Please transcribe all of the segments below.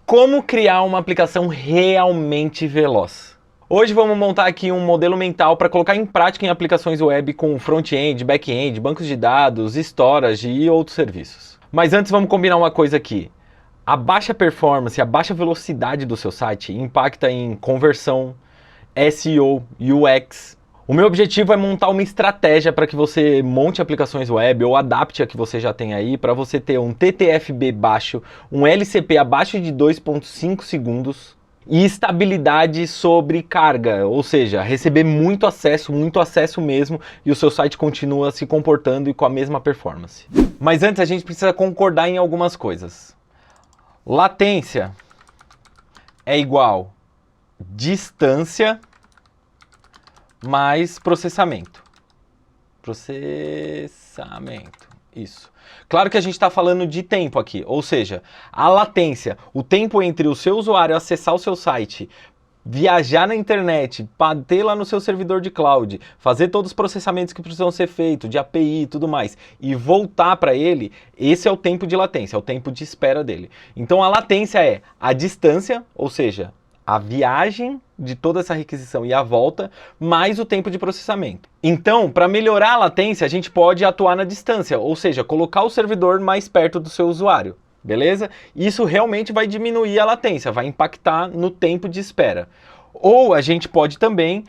Como criar uma aplicação realmente veloz? Hoje vamos montar aqui um modelo mental para colocar em prática em aplicações web com front-end, back-end, bancos de dados, storage e outros serviços. Mas antes vamos combinar uma coisa aqui. A baixa performance, a baixa velocidade do seu site impacta em conversão, SEO, UX. O meu objetivo é montar uma estratégia para que você monte aplicações web ou adapte a que você já tem aí para você ter um TTFB baixo, um LCP abaixo de 2,5 segundos e estabilidade sobre carga, ou seja, receber muito acesso mesmo e o seu site continua se comportando e com a mesma performance. Mas antes a gente precisa concordar em algumas coisas. Latência é igual distância mais processamento. Isso. Claro que a gente está falando de tempo aqui, ou seja, a latência, o tempo entre o seu usuário acessar o seu site, viajar na internet, bater lá no seu servidor de cloud, fazer todos os processamentos que precisam ser feitos, de API e tudo mais, e voltar para ele, esse é o tempo de latência, é o tempo de espera dele. Então a latência é a distância, ou seja, a viagem de toda essa requisição e a volta, mais o tempo de processamento. Então, para melhorar a latência, a gente pode atuar na distância, ou seja, colocar o servidor mais perto do seu usuário, beleza? Isso realmente vai diminuir a latência, vai impactar no tempo de espera. Ou a gente pode também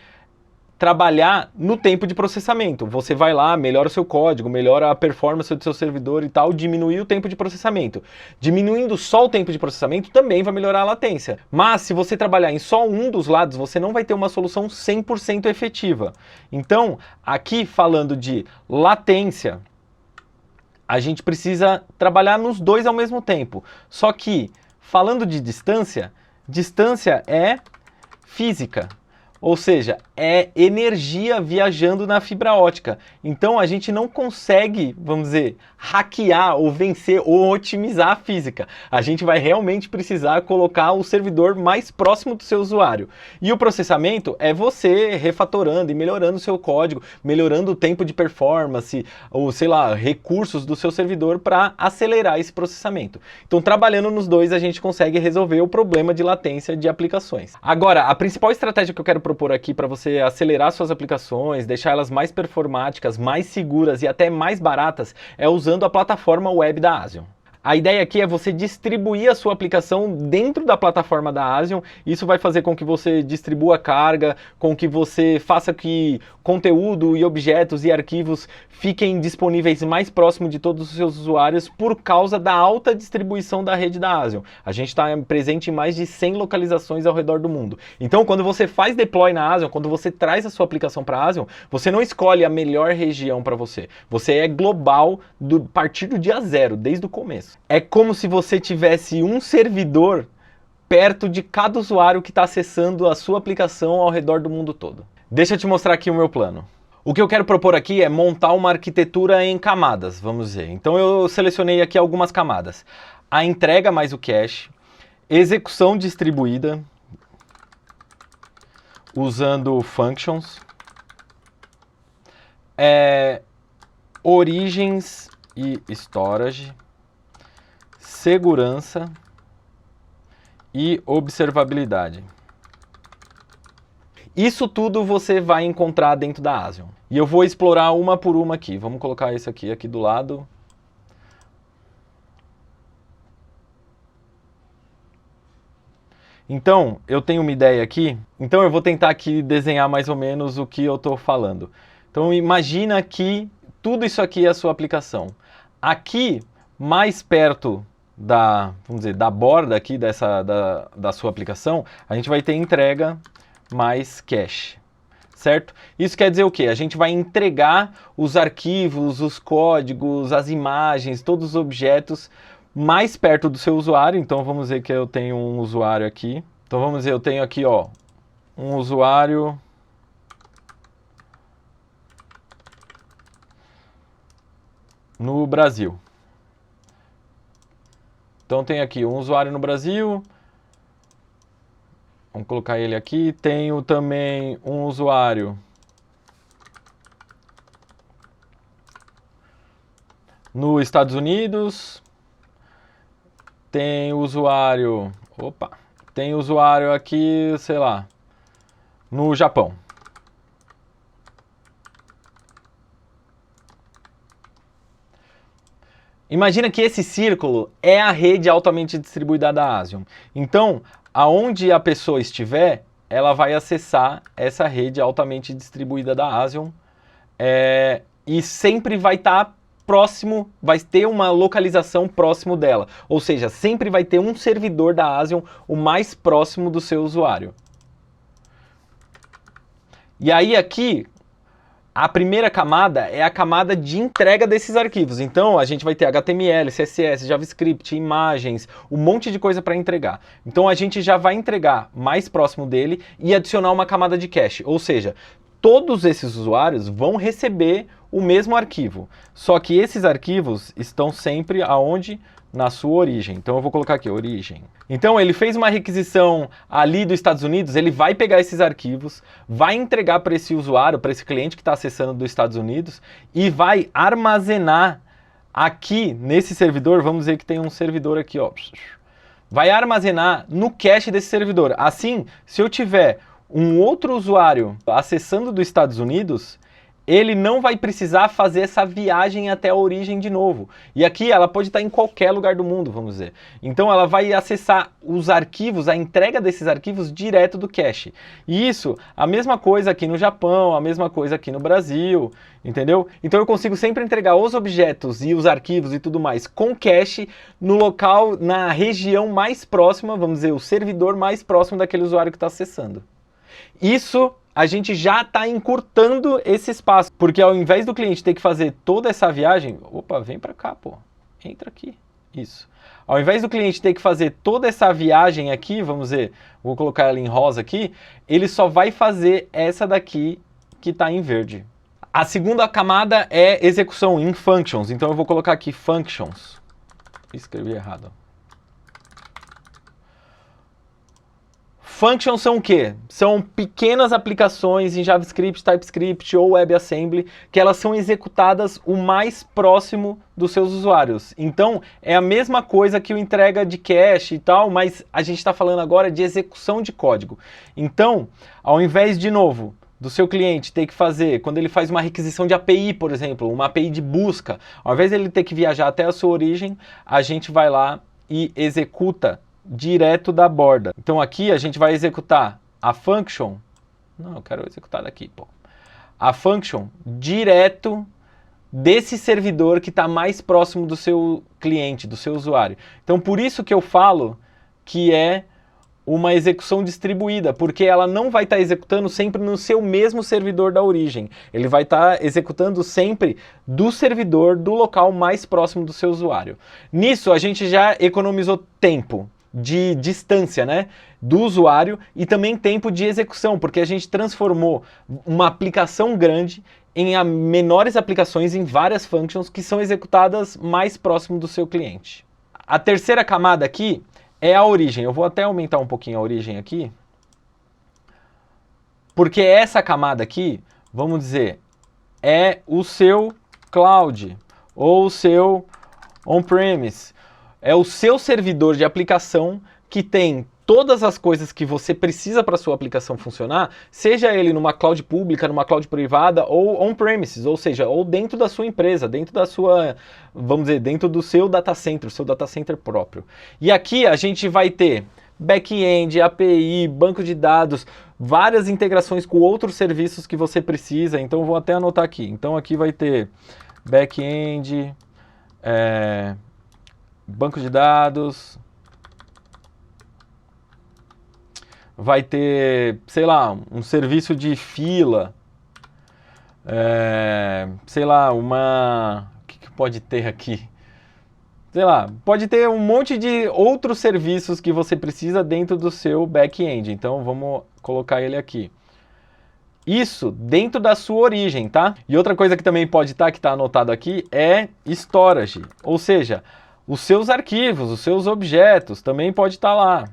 trabalhar no tempo de processamento. Você vai lá, melhora o seu código, melhora a performance do seu servidor e tal, diminuir o tempo de processamento. Diminuindo só o tempo de processamento também vai melhorar a latência. Mas se você trabalhar em só um dos lados, você não vai ter uma solução 100% efetiva. Então, aqui falando de latência, a gente precisa trabalhar nos dois ao mesmo tempo. Só que, falando de distância, distância é física. Ou seja, é energia viajando na fibra ótica. Então a gente não consegue, vamos dizer, hackear ou vencer ou otimizar a física. A gente vai realmente precisar colocar o servidor mais próximo do seu usuário. E o processamento é você refatorando e melhorando o seu código, melhorando o tempo de performance, ou sei lá, recursos do seu servidor para acelerar esse processamento. Então trabalhando nos dois a gente consegue resolver o problema de latência de aplicações. Agora, a principal estratégia que eu quero propor aqui para você acelerar suas aplicações, deixar elas mais performáticas, mais seguras e até mais baratas é usando a plataforma web da Asion. A ideia aqui é você distribuir a sua aplicação dentro da plataforma da Asion. Isso vai fazer com que você distribua carga, com que você faça que conteúdo e objetos e arquivos fiquem disponíveis mais próximo de todos os seus usuários por causa da alta distribuição da rede da Asion. A gente está presente em mais de 100 localizações ao redor do mundo. Então, quando você faz deploy na Asion, quando você traz a sua aplicação para a Asion, você não escolhe a melhor região para você. Você é global a partir do dia zero, desde o começo. É como se você tivesse um servidor perto de cada usuário que está acessando a sua aplicação ao redor do mundo todo. Deixa eu te mostrar aqui o meu plano. O que eu quero propor aqui é montar uma arquitetura em camadas, vamos dizer. Então eu selecionei aqui algumas camadas. A entrega mais o cache, execução distribuída, usando functions, origens e storage, segurança e observabilidade. Isso tudo você vai encontrar dentro da Asion. E eu vou explorar uma por uma aqui. Vamos colocar isso aqui do lado. Então, eu tenho uma ideia aqui. Então eu vou tentar aqui desenhar mais ou menos o que eu estou falando. Então imagina que tudo isso aqui é a sua aplicação. Aqui, mais perto vamos dizer, da borda aqui da sua aplicação, a gente vai ter entrega mais cache, certo? Isso quer dizer o quê? A gente vai entregar os arquivos, os códigos, as imagens, todos os objetos mais perto do seu usuário. Então vamos dizer que eu tenho um usuário aqui. Então vamos dizer, eu tenho aqui, ó, um usuário no Brasil. Então tem aqui um usuário no Brasil, vamos colocar ele aqui. Tenho também um usuário nos Estados Unidos, tem usuário Opa, tem usuário aqui, sei lá, no Japão. Imagina que esse círculo é a rede altamente distribuída da Asium. Então, aonde a pessoa estiver, ela vai acessar essa rede altamente distribuída da Asium e sempre vai estar próximo, vai ter uma localização próximo dela. Ou seja, sempre vai ter um servidor da Asium o mais próximo do seu usuário. E aí aqui, a primeira camada é a camada de entrega desses arquivos. Então, a gente vai ter HTML, CSS, JavaScript, imagens, um monte de coisa para entregar. Então, a gente já vai entregar mais próximo dele e adicionar uma camada de cache. Ou seja, todos esses usuários vão receber o mesmo arquivo. Só que esses arquivos estão sempre aonde? Na sua origem. Então eu vou colocar aqui, origem. Então ele fez uma requisição ali dos Estados Unidos, ele vai pegar esses arquivos, vai entregar para esse usuário, para esse cliente que está acessando dos Estados Unidos e vai armazenar aqui nesse servidor, vamos dizer que tem um servidor aqui, ó. Vai armazenar no cache desse servidor. Assim, se eu tiver um outro usuário acessando dos Estados Unidos, ele não vai precisar fazer essa viagem até a origem de novo. E aqui ela pode estar em qualquer lugar do mundo, vamos dizer. Então ela vai acessar os arquivos, a entrega desses arquivos direto do cache. E isso, a mesma coisa aqui no Japão, a mesma coisa aqui no Brasil, entendeu? Então eu consigo sempre entregar os objetos e os arquivos e tudo mais com cache no local, na região mais próxima, vamos dizer, o servidor mais próximo daquele usuário que está acessando. Isso a gente já está encurtando esse espaço, porque ao invés do cliente ter que fazer toda essa viagem, opa, vem para cá, pô, entra aqui, isso. Ao invés do cliente ter que fazer toda essa viagem aqui, vamos ver, vou colocar ela em rosa aqui, ele só vai fazer essa daqui que está em verde. A segunda camada é execução em functions, então eu vou colocar aqui functions, escrevi errado. Functions são o quê? São pequenas aplicações em JavaScript, TypeScript ou WebAssembly que elas são executadas o mais próximo dos seus usuários. Então, é a mesma coisa que o entrega de cache e tal, mas a gente está falando agora de execução de código. Então, ao invés, de novo, do seu cliente ter que fazer, quando ele faz uma requisição de API, por exemplo, uma API de busca, ao invés dele ter que viajar até a sua origem, a gente vai lá e executa direto da borda. Então aqui a gente vai executar a function, não, eu quero executar daqui, pô. A function direto desse servidor que está mais próximo do seu cliente, do seu usuário. Então por isso que eu falo que é uma execução distribuída, porque ela não vai estar executando sempre no seu mesmo servidor da origem. Ele vai estar executando sempre do servidor do local mais próximo do seu usuário. Nisso a gente já economizou tempo de distância, né, do usuário e também tempo de execução, porque a gente transformou uma aplicação grande em menores aplicações em várias functions que são executadas mais próximo do seu cliente. A terceira camada aqui é a origem. Eu vou até aumentar um pouquinho a origem aqui, porque essa camada aqui, vamos dizer, é o seu cloud ou o seu on-premise. É o seu servidor de aplicação que tem todas as coisas que você precisa para a sua aplicação funcionar, seja ele numa cloud pública, numa cloud privada ou on-premises, ou seja, ou dentro da sua empresa, dentro da sua, vamos dizer, dentro do seu data center próprio. E aqui a gente vai ter back-end, API, banco de dados, várias integrações com outros serviços que você precisa, então eu vou até anotar aqui. Então aqui vai ter back-end, banco de dados, vai ter, sei lá, um serviço de fila, sei lá, o que pode ter aqui? Sei lá, pode ter um monte de outros serviços que você precisa dentro do seu back-end. Então vamos colocar ele aqui. Isso dentro da sua origem, tá? E outra coisa que também pode estar, que está anotado aqui, é storage, ou seja, os seus arquivos, os seus objetos, também pode estar lá.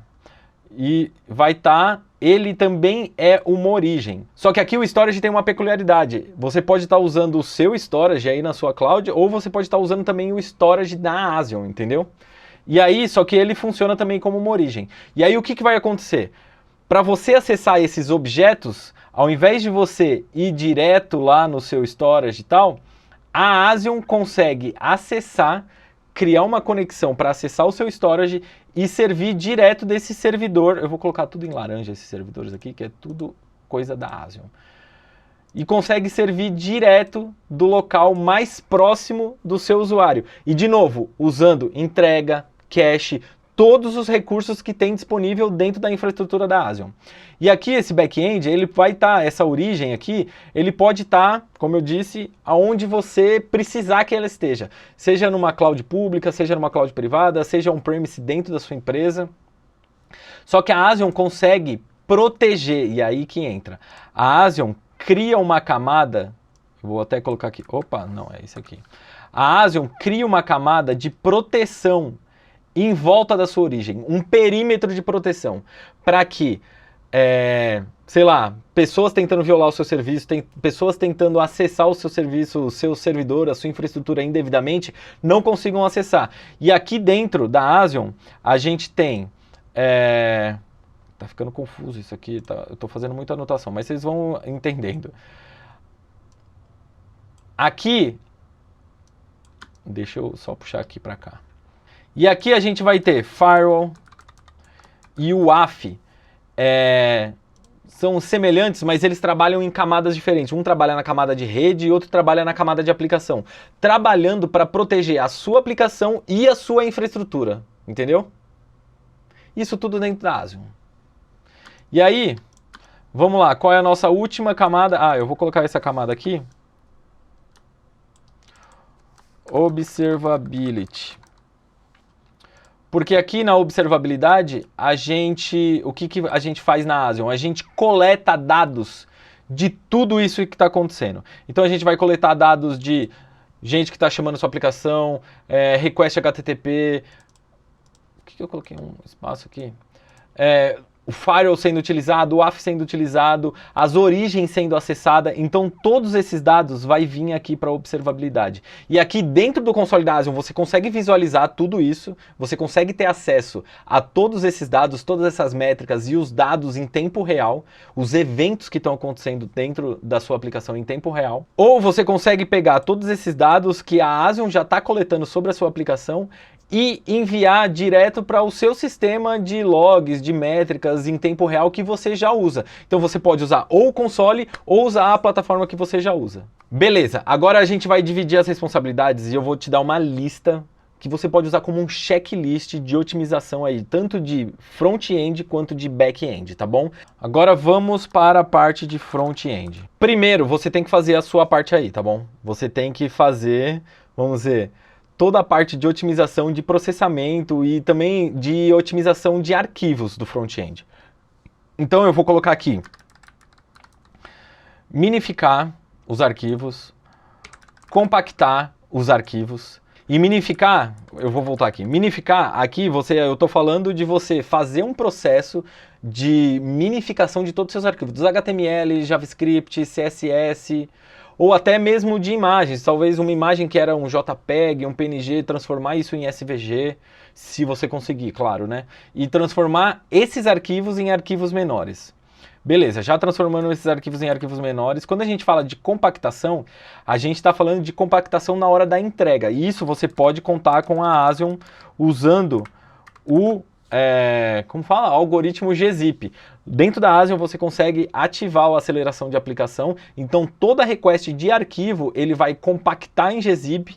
E vai estar, ele também é uma origem. Só que aqui o storage tem uma peculiaridade. Você pode estar usando o seu storage aí na sua cloud, ou você pode estar usando também o storage da Asium, entendeu? E aí, só que ele funciona também como uma origem. E aí o que vai acontecer? Para você acessar esses objetos, ao invés de você ir direto lá no seu storage e tal, a Asion consegue acessar, criar uma conexão para acessar o seu storage e servir direto desse servidor. Eu vou colocar tudo em laranja esses servidores aqui, que é tudo coisa da Asion. E consegue servir direto do local mais próximo do seu usuário. E de novo, usando entrega, cache, todos os recursos que tem disponível dentro da infraestrutura da Asion. E aqui esse back-end, ele vai estar, essa origem aqui, ele pode estar, como eu disse, aonde você precisar que ela esteja. Seja numa cloud pública, seja numa cloud privada, seja on-premise dentro da sua empresa. Só que a Asion consegue proteger, e aí que entra. A Asion cria uma camada, vou até colocar aqui, opa, não, é isso aqui. A Asion cria uma camada de proteção em volta da sua origem, um perímetro de proteção, para que, sei lá, pessoas tentando violar o seu serviço, pessoas tentando acessar o seu serviço, o seu servidor, a sua infraestrutura indevidamente, não consigam acessar. E aqui dentro da Asion, a gente tem... Tá ficando confuso isso aqui, tá? Eu tô fazendo muita anotação, mas vocês vão entendendo. Aqui, deixa eu só puxar aqui para cá. E aqui a gente vai ter Firewall e o WAF. São semelhantes, mas eles trabalham em camadas diferentes. Um trabalha na camada de rede e outro trabalha na camada de aplicação. Trabalhando para proteger a sua aplicação e a sua infraestrutura. Entendeu? Isso tudo dentro da Asion. E aí, vamos lá. Qual é a nossa última camada? Eu vou colocar essa camada aqui. Observability. Porque aqui na observabilidade, o que a gente faz na Asion? A gente coleta dados de tudo isso que está acontecendo. Então a gente vai coletar dados de gente que está chamando sua aplicação, request HTTP. Por que eu coloquei um espaço aqui? O firewall sendo utilizado, o WAF sendo utilizado, as origens sendo acessadas. Então todos esses dados vai vir aqui para a observabilidade. E aqui dentro do console da Asion você consegue visualizar tudo isso, você consegue ter acesso a todos esses dados, todas essas métricas e os dados em tempo real, os eventos que estão acontecendo dentro da sua aplicação em tempo real. Ou você consegue pegar todos esses dados que a Asion já está coletando sobre a sua aplicação e enviar direto para o seu sistema de logs, de métricas em tempo real que você já usa. Então você pode usar ou o console ou usar a plataforma que você já usa. Beleza, agora a gente vai dividir as responsabilidades e eu vou te dar uma lista que você pode usar como um checklist de otimização aí, tanto de front-end quanto de back-end, tá bom? Agora vamos para a parte de front-end. Primeiro, você tem que fazer a sua parte aí, tá bom? Você tem que fazer, vamos ver, toda a parte de otimização de processamento e também de otimização de arquivos do front-end. Então eu vou colocar aqui, minificar os arquivos, compactar os arquivos. E minificar, eu vou voltar aqui, minificar, aqui eu estou falando de você fazer um processo de minificação de todos os seus arquivos, dos HTML, JavaScript, CSS, ou até mesmo de imagens, talvez uma imagem que era um JPEG, um PNG, transformar isso em SVG, se você conseguir, claro, né? E transformar esses arquivos em arquivos menores. Beleza, já transformando esses arquivos em arquivos menores, quando a gente fala de compactação, a gente está falando de compactação na hora da entrega. E isso você pode contar com a Asion usando o algoritmo gzip. Dentro da Asion você consegue ativar a aceleração de aplicação, então toda request de arquivo ele vai compactar em gzip,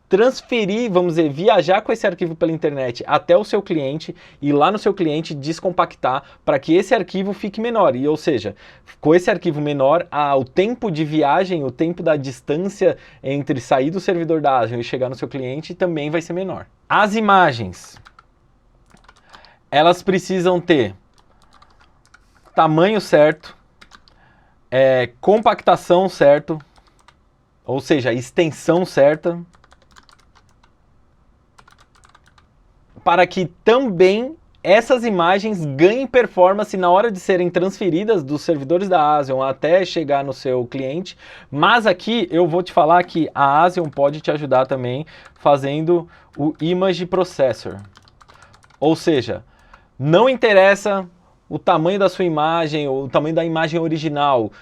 transferir, vamos dizer, viajar com esse arquivo pela internet até o seu cliente e lá no seu cliente descompactar para que esse arquivo fique menor. Ou seja, com esse arquivo menor, o tempo de viagem, o tempo da distância entre sair do servidor da Asion e chegar no seu cliente também vai ser menor. As imagens, elas precisam ter tamanho certo, compactação certo, ou seja, extensão certa, para que também essas imagens ganhem performance na hora de serem transferidas dos servidores da Asion até chegar no seu cliente. Mas aqui eu vou te falar que a Asion pode te ajudar também fazendo o Image Processor. Ou seja, não interessa o tamanho da sua imagem, o tamanho da imagem original,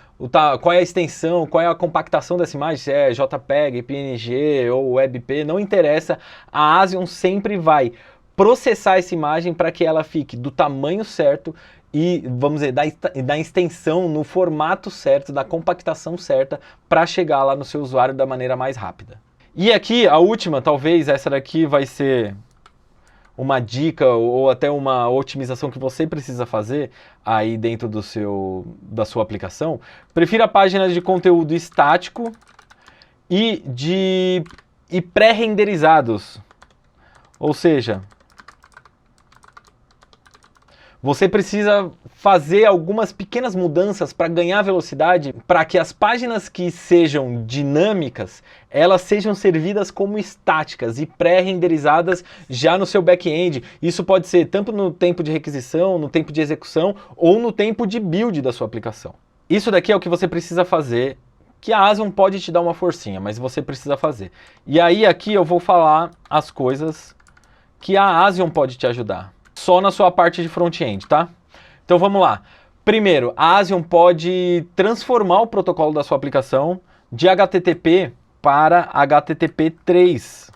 qual é a extensão, qual é a compactação dessa imagem, se é JPEG, PNG ou WebP, não interessa, a ASION sempre vai processar essa imagem para que ela fique do tamanho certo e, vamos dizer, da extensão no formato certo, da compactação certa, para chegar lá no seu usuário da maneira mais rápida. E aqui, a última, talvez essa daqui vai ser uma dica ou até uma otimização que você precisa fazer aí dentro da sua aplicação. Prefira páginas de conteúdo estático e pré-renderizados. Ou seja, você precisa fazer algumas pequenas mudanças para ganhar velocidade, para que as páginas que sejam dinâmicas, elas sejam servidas como estáticas e pré-renderizadas já no seu back-end. Isso pode ser tanto no tempo de requisição, no tempo de execução ou no tempo de build da sua aplicação. Isso daqui é o que você precisa fazer, que a ASION pode te dar uma forcinha, mas você precisa fazer. E aí aqui eu vou falar as coisas que a ASION pode te ajudar, só na sua parte de front-end, tá? Então vamos lá. Primeiro, a ASION pode transformar o protocolo da sua aplicação de HTTP para HTTP3.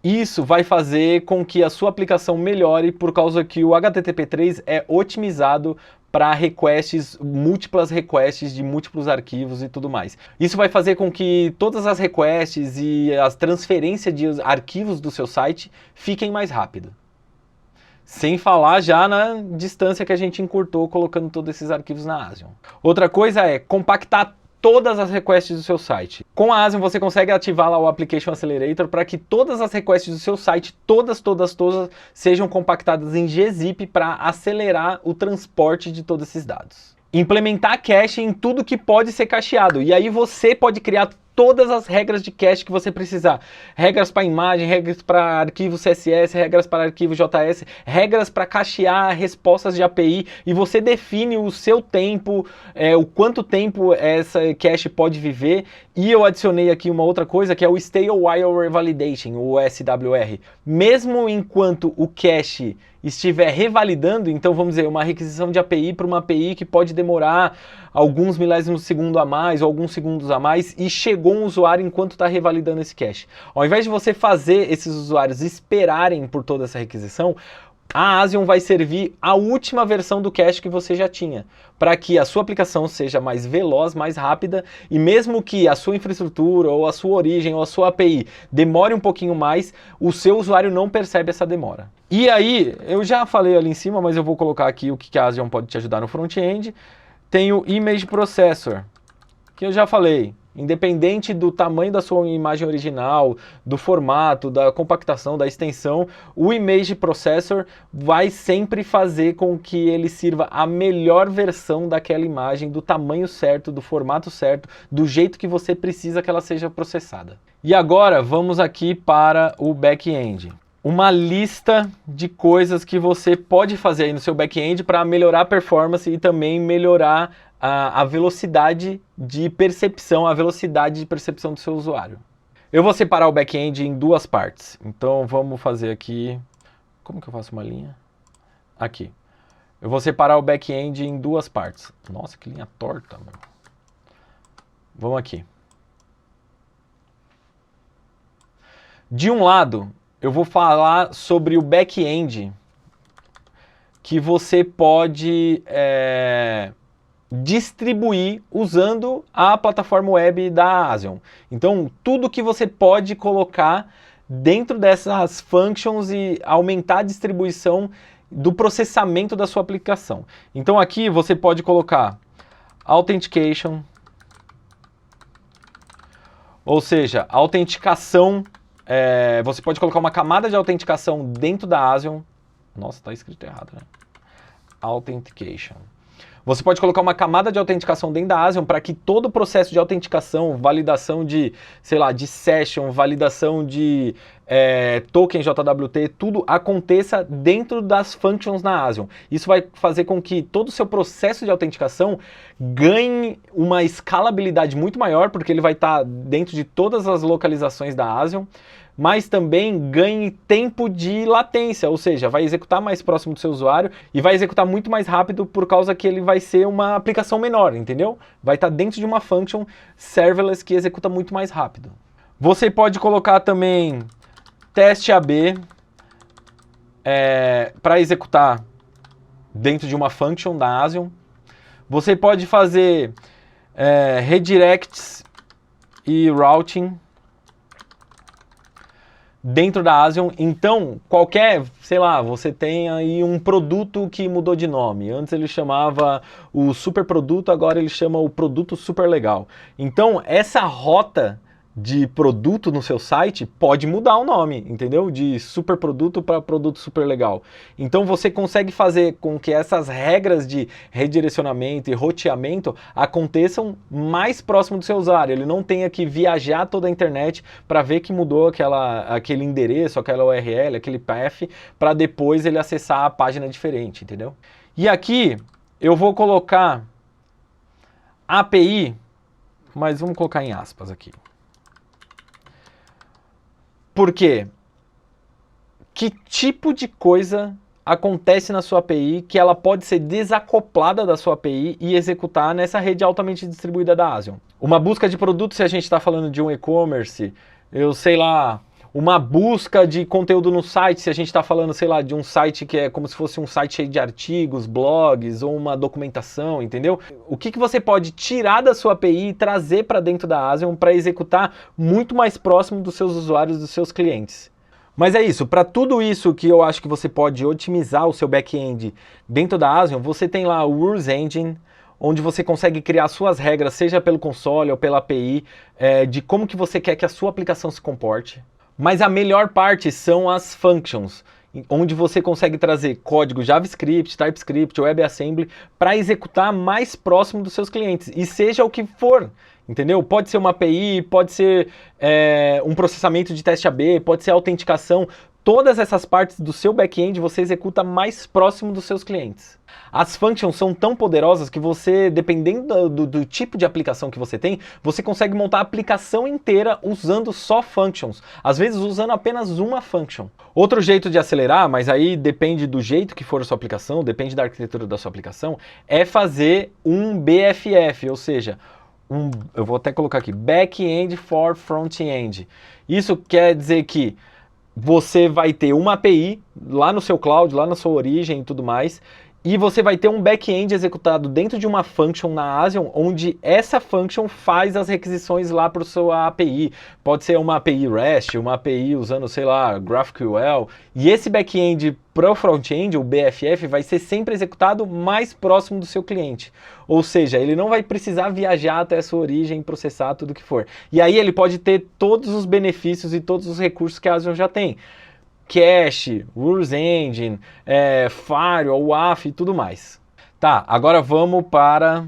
Isso vai fazer com que a sua aplicação melhore por causa que o HTTP3 é otimizado para requests, múltiplas requests de múltiplos arquivos e tudo mais. Isso vai fazer com que todas as requests e as transferências de arquivos do seu site fiquem mais rápido. Sem falar já na distância que a gente encurtou colocando todos esses arquivos na ASION. Outra coisa é compactar todas as requests do seu site. Com a ASION você consegue ativar lá o Application Accelerator para que todas as requests do seu site, todas, sejam compactadas em gzip para acelerar o transporte de todos esses dados. Implementar cache em tudo que pode ser cacheado. E aí você pode criar todas as regras de cache que você precisar. Regras para imagem, regras para arquivo CSS, regras para arquivo JS, regras para cachear respostas de API, e você define o seu tempo, o quanto tempo essa cache pode viver. E eu adicionei aqui uma outra coisa que é o Stay While Revalidation, o SWR. Mesmo enquanto o cache estiver revalidando, então vamos dizer, uma requisição de API para uma API que pode demorar alguns milésimos de segundo a mais ou alguns segundos a mais e chegou um usuário enquanto está revalidando esse cache. Ao invés de você fazer esses usuários esperarem por toda essa requisição, a ASION vai servir a última versão do cache que você já tinha, para que a sua aplicação seja mais veloz, mais rápida, e mesmo que a sua infraestrutura, ou a sua origem, ou a sua API demore um pouquinho mais, o seu usuário não percebe essa demora. E aí, eu já falei ali em cima, mas eu vou colocar aqui o que a ASION pode te ajudar no front-end. Tem o Image Processor, que eu já falei. Independente do tamanho da sua imagem original, do formato, da compactação, da extensão, o Image Processor vai sempre fazer com que ele sirva a melhor versão daquela imagem, do tamanho certo, do formato certo, do jeito que você precisa que ela seja processada. E agora vamos aqui para o back-end. Uma lista de coisas que você pode fazer aí no seu back-end para melhorar a performance e também melhorar a velocidade de percepção, do seu usuário. Eu vou separar o back-end em duas partes. Então vamos fazer aqui... Como que eu faço uma linha? Aqui. Eu vou separar o back-end em duas partes. Nossa, que linha torta, meu. Vamos aqui. De um lado, eu vou falar sobre o back-end que você pode distribuir usando a plataforma web da ASION. Então, tudo que você pode colocar dentro dessas functions e aumentar a distribuição do processamento da sua aplicação. Então, aqui você pode colocar Authentication, ou seja, autenticação. Você pode colocar uma camada de autenticação dentro da ASION. Nossa, está escrito errado, né? Authentication. Você pode colocar uma camada de autenticação dentro da ASION para que todo o processo de autenticação, validação de, sei lá, de session, validação de token JWT, tudo aconteça dentro das functions na ASION. Isso vai fazer com que todo o seu processo de autenticação ganhe uma escalabilidade muito maior, porque ele vai estar dentro de todas as localizações da ASION. mas também ganhe tempo de latência, ou seja, vai executar mais próximo do seu usuário e vai executar muito mais rápido por causa que ele vai ser uma aplicação menor, entendeu? Vai estar dentro de uma function serverless que executa muito mais rápido. Você pode colocar também teste AB para executar dentro de uma function da Asion. Você pode fazer redirects e routing dentro da Asion. Então, qualquer, sei lá, você tem aí um produto que mudou de nome. Antes ele chamava o super produto, agora ele chama o produto super legal. Então, essa rota de produto no seu site pode mudar o nome, entendeu? De super produto para produto super legal. Então você consegue fazer com que essas regras de redirecionamento e roteamento aconteçam mais próximo do seu usuário. Ele não tenha que viajar toda a internet para ver que mudou aquele endereço, aquela URL, aquele path, para depois ele acessar a página diferente, entendeu? E aqui eu vou colocar API, mas vamos colocar em aspas aqui. Por quê? Que tipo de coisa acontece na sua API que ela pode ser desacoplada da sua API e executar nessa rede altamente distribuída da Asion? Uma busca de produto, se a gente está falando de um e-commerce, eu sei lá, uma busca de conteúdo no site, se a gente está falando, sei lá, de um site que é como se fosse um site cheio de artigos, blogs ou uma documentação, entendeu? O que você pode tirar da sua API e trazer para dentro da Asion para executar muito mais próximo dos seus usuários, dos seus clientes? Mas é isso, para tudo isso que eu acho que você pode otimizar o seu back-end dentro da Asion, você tem lá o Rules Engine, onde você consegue criar suas regras, seja pelo console ou pela API, de como que você quer que a sua aplicação se comporte. Mas a melhor parte são as functions, onde você consegue trazer código JavaScript, TypeScript, WebAssembly para executar mais próximo dos seus clientes, e seja o que for, entendeu? Pode ser uma API, pode ser um processamento de teste AB, pode ser autenticação. Todas essas partes do seu back-end você executa mais próximo dos seus clientes. As functions são tão poderosas que você, dependendo do tipo de aplicação que você tem, você consegue montar a aplicação inteira usando só functions. Às vezes usando apenas uma function. Outro jeito de acelerar, mas aí depende do jeito que for a sua aplicação, depende da arquitetura da sua aplicação, é fazer um BFF, ou seja, eu vou até colocar aqui, Back-end for Front-end. Isso quer dizer que você vai ter uma API lá no seu cloud, lá na sua origem e tudo mais, e você vai ter um back-end executado dentro de uma function na Asion, onde essa function faz as requisições lá para a sua API. Pode ser uma API REST, uma API usando, sei lá, GraphQL. E esse back-end para o front-end, o BFF, vai ser sempre executado mais próximo do seu cliente. Ou seja, ele não vai precisar viajar até a sua origem e processar tudo que for. E aí ele pode ter todos os benefícios e todos os recursos que a Asion já tem. Cache, Rules Engine, Firewall, WAF e tudo mais. Tá, agora vamos para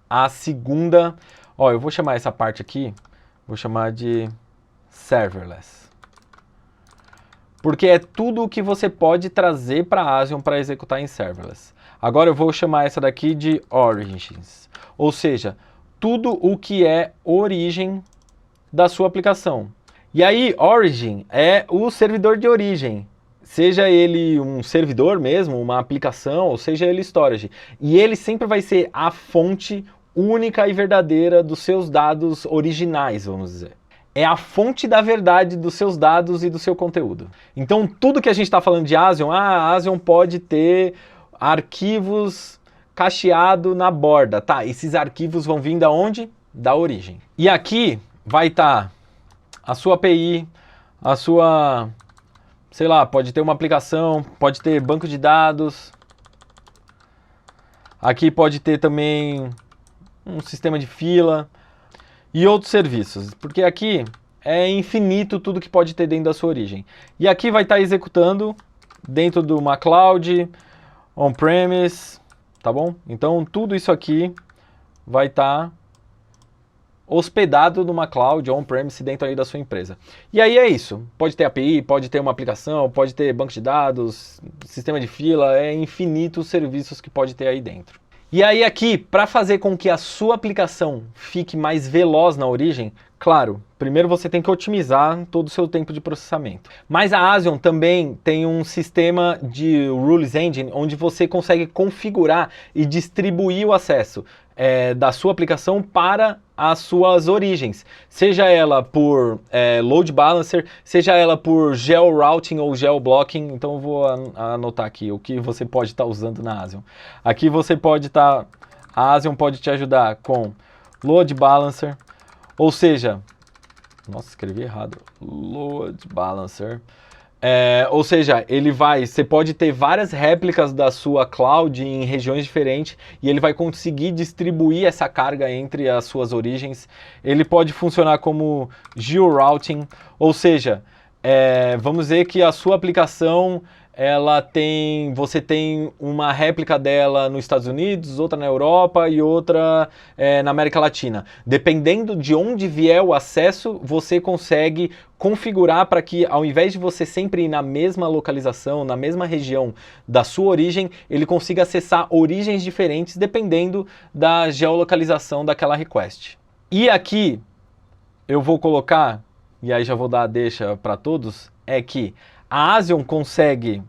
a segunda. Ó, eu vou chamar essa parte aqui, vou chamar de Serverless. Porque é tudo o que você pode trazer para a Asion para executar em Serverless. Agora eu vou chamar essa daqui de Origins. Ou seja, tudo o que é origem da sua aplicação. E aí, Origin é o servidor de origem, seja ele um servidor mesmo, uma aplicação, ou seja ele storage. E ele sempre vai ser a fonte única e verdadeira dos seus dados originais, vamos dizer. É a fonte da verdade dos seus dados e do seu conteúdo. Então, tudo que a gente está falando de Asion, a Asion pode ter arquivos cacheados na borda. Tá, esses arquivos vão vir da onde? Da origem. E aqui vai estar a sua API, a sua, sei lá, pode ter uma aplicação, pode ter banco de dados. Aqui pode ter também um sistema de fila e outros serviços, porque aqui é infinito tudo que pode ter dentro da sua origem. E aqui vai estar executando dentro de uma cloud, on-premise, tá bom? Então tudo isso aqui vai estar hospedado numa cloud on-premise dentro aí da sua empresa. E aí é isso, pode ter API, pode ter uma aplicação, pode ter banco de dados, sistema de fila, é infinito os serviços que pode ter aí dentro. E aí aqui, para fazer com que a sua aplicação fique mais veloz na origem, Claro, primeiro você tem que otimizar todo o seu tempo de processamento. Mas a Asion também tem um sistema de Rules Engine onde você consegue configurar e distribuir o acesso da sua aplicação para as suas origens. Seja ela por load balancer, seja ela por geo routing ou geo blocking. Então eu vou anotar aqui o que você pode estar usando na Asion. Aqui você pode estar... A Asion pode te ajudar com load balancer. Ou seja, nossa, escrevi errado, load balancer. Ou seja, você pode ter várias réplicas da sua cloud em regiões diferentes e ele vai conseguir distribuir essa carga entre as suas origens. Ele pode funcionar como geo-routing, ou seja, vamos dizer que a sua aplicação você tem uma réplica dela nos Estados Unidos, outra na Europa e outra na América Latina. Dependendo de onde vier o acesso, você consegue configurar para que, ao invés de você sempre ir na mesma localização, na mesma região da sua origem, ele consiga acessar origens diferentes dependendo da geolocalização daquela request. E aqui eu vou colocar, e aí já vou dar a deixa para todos, que a Asion consegue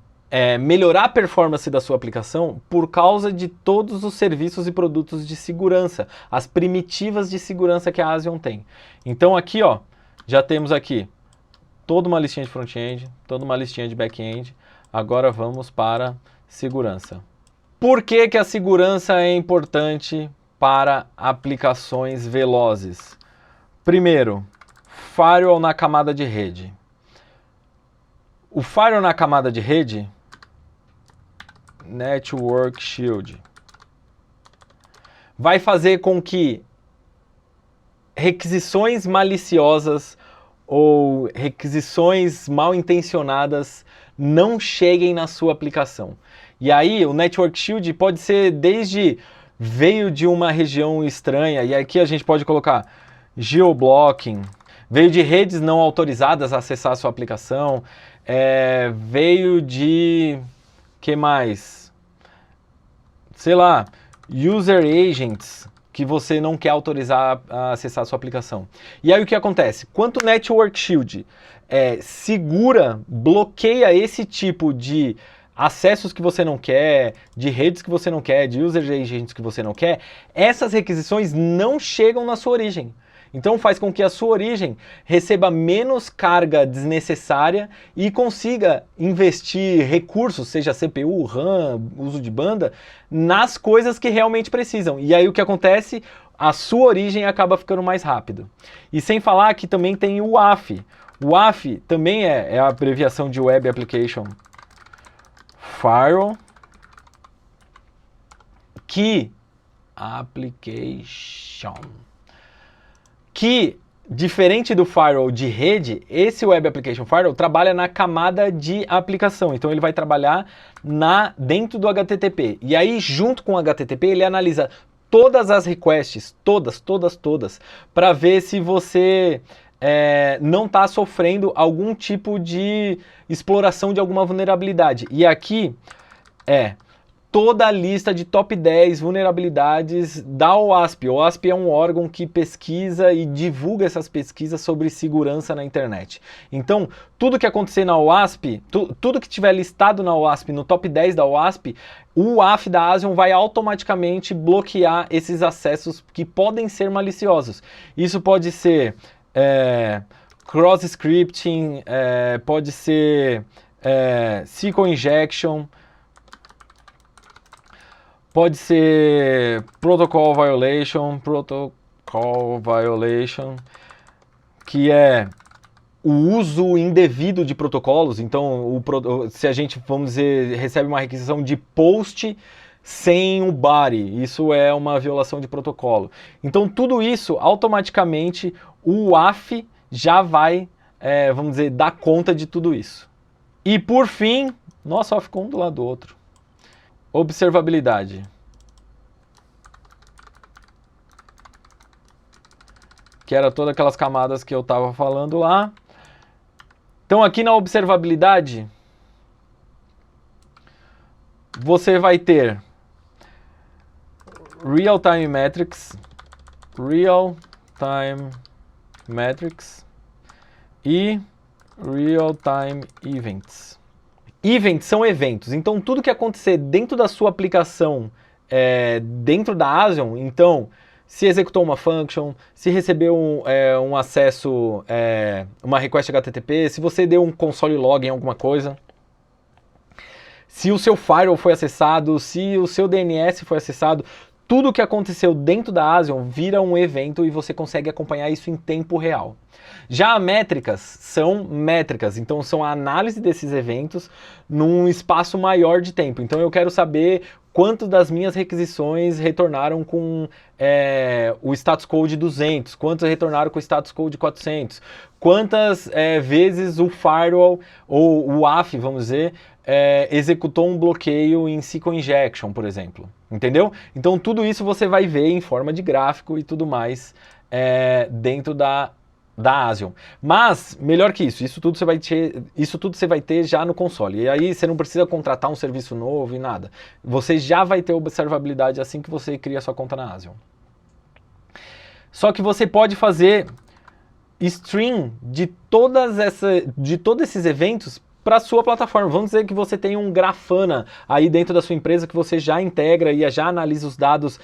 melhorar a performance da sua aplicação por causa de todos os serviços e produtos de segurança, as primitivas de segurança que a Asion tem. Então aqui, ó, já temos aqui toda uma listinha de front-end, toda uma listinha de back-end. Agora vamos para segurança. Por que que a segurança é importante para aplicações velozes? Primeiro, firewall na camada de rede. O firewall na camada de rede, Network Shield, vai fazer com que requisições maliciosas ou requisições mal intencionadas não cheguem na sua aplicação. E aí o Network Shield pode ser desde veio de uma região estranha, e aqui a gente pode colocar geoblocking, veio de redes não autorizadas a acessar a sua aplicação, veio de... que mais? Sei lá, user agents que você não quer autorizar a acessar a sua aplicação. E aí o que acontece? Quanto o Network Shield segura, bloqueia esse tipo de acessos que você não quer, de redes que você não quer, de user agents que você não quer, essas requisições não chegam na sua origem. Então faz com que a sua origem receba menos carga desnecessária e consiga investir recursos, seja CPU, RAM, uso de banda, nas coisas que realmente precisam. E aí o que acontece? A sua origem acaba ficando mais rápido. E sem falar que também tem o WAF. O WAF também é a abreviação de Web Application Firewall, que, diferente do firewall de rede, esse Web Application Firewall trabalha na camada de aplicação. Então ele vai trabalhar dentro do HTTP. E aí, junto com o HTTP, ele analisa todas as requests, todas, para ver se você não está sofrendo algum tipo de exploração de alguma vulnerabilidade. E aqui toda a lista de top 10 vulnerabilidades da OWASP. O OWASP é um órgão que pesquisa e divulga essas pesquisas sobre segurança na internet. Então, tudo que acontecer na OWASP, tudo que tiver listado na OWASP, no top 10 da OWASP, o WAF da Asion vai automaticamente bloquear esses acessos que podem ser maliciosos. Isso pode ser cross-scripting, pode ser SQL injection, pode ser protocol violation, que é o uso indevido de protocolos. Então, se a gente, vamos dizer, recebe uma requisição de post sem o body, isso é uma violação de protocolo. Então, tudo isso, automaticamente, o WAF já vai, vamos dizer, dar conta de tudo isso. E por fim, nossa, ficou um do lado do outro. Observabilidade. Que era todas aquelas camadas que eu estava falando lá. Então aqui na observabilidade, você vai ter Real-Time Metrics, Real-Time Metrics e Real-Time Events. Events são eventos, então tudo que acontecer dentro da sua aplicação, dentro da Asion, então se executou uma function, se recebeu um acesso, uma request HTTP, se você deu um console log em alguma coisa, se o seu firewall foi acessado, se o seu DNS foi acessado, tudo que aconteceu dentro da Asion vira um evento e você consegue acompanhar isso em tempo real. Já métricas são métricas, então são a análise desses eventos num espaço maior de tempo. Então eu quero saber quanto das minhas requisições retornaram com o status code 200, quantos retornaram com o status code 400, quantas vezes o firewall ou o WAF, vamos dizer, executou um bloqueio em SQL Injection, por exemplo. Entendeu? Então tudo isso você vai ver em forma de gráfico e tudo mais dentro da Asion. Mas, melhor que isso tudo você vai ter já no console. E aí você não precisa contratar um serviço novo e nada. Você já vai ter observabilidade assim que você cria sua conta na Asion. Só que você pode fazer stream de todos esses eventos para a sua plataforma. Vamos dizer que você tem um Grafana aí dentro da sua empresa que você já integra e já analisa os dados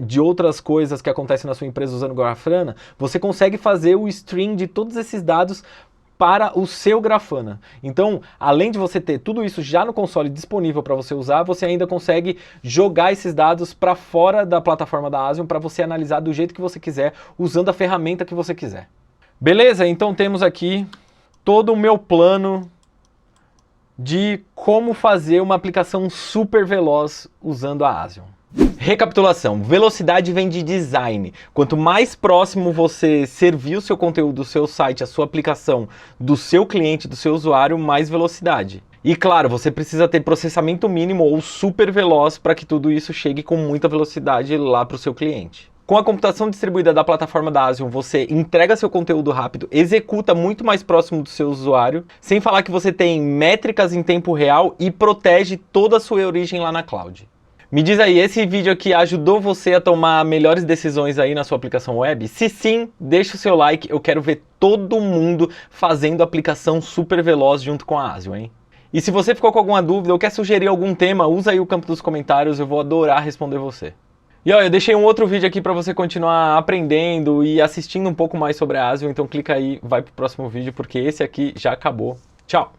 de outras coisas que acontecem na sua empresa usando Grafana. Você consegue fazer o stream de todos esses dados para o seu Grafana. Então, além de você ter tudo isso já no console disponível para você usar, você ainda consegue jogar esses dados para fora da plataforma da Asion para você analisar do jeito que você quiser, usando a ferramenta que você quiser. Beleza? Então temos aqui todo o meu plano de como fazer uma aplicação super veloz usando a Asion. Recapitulação, velocidade vem de design. Quanto mais próximo você servir o seu conteúdo, do seu site, a sua aplicação, do seu cliente, do seu usuário, mais velocidade. E claro, você precisa ter processamento mínimo ou super veloz para que tudo isso chegue com muita velocidade lá para o seu cliente. Com a computação distribuída da plataforma da Asion, você entrega seu conteúdo rápido, executa muito mais próximo do seu usuário, sem falar que você tem métricas em tempo real e protege toda a sua origem lá na cloud. Me diz aí, esse vídeo aqui ajudou você a tomar melhores decisões aí na sua aplicação web? Se sim, deixa o seu like, eu quero ver todo mundo fazendo aplicação super veloz junto com a Asion, hein? E se você ficou com alguma dúvida ou quer sugerir algum tema, usa aí o campo dos comentários, eu vou adorar responder você. E ó, eu deixei um outro vídeo aqui para você continuar aprendendo e assistindo um pouco mais sobre a Asion, então clica aí, vai pro próximo vídeo, porque esse aqui já acabou. Tchau!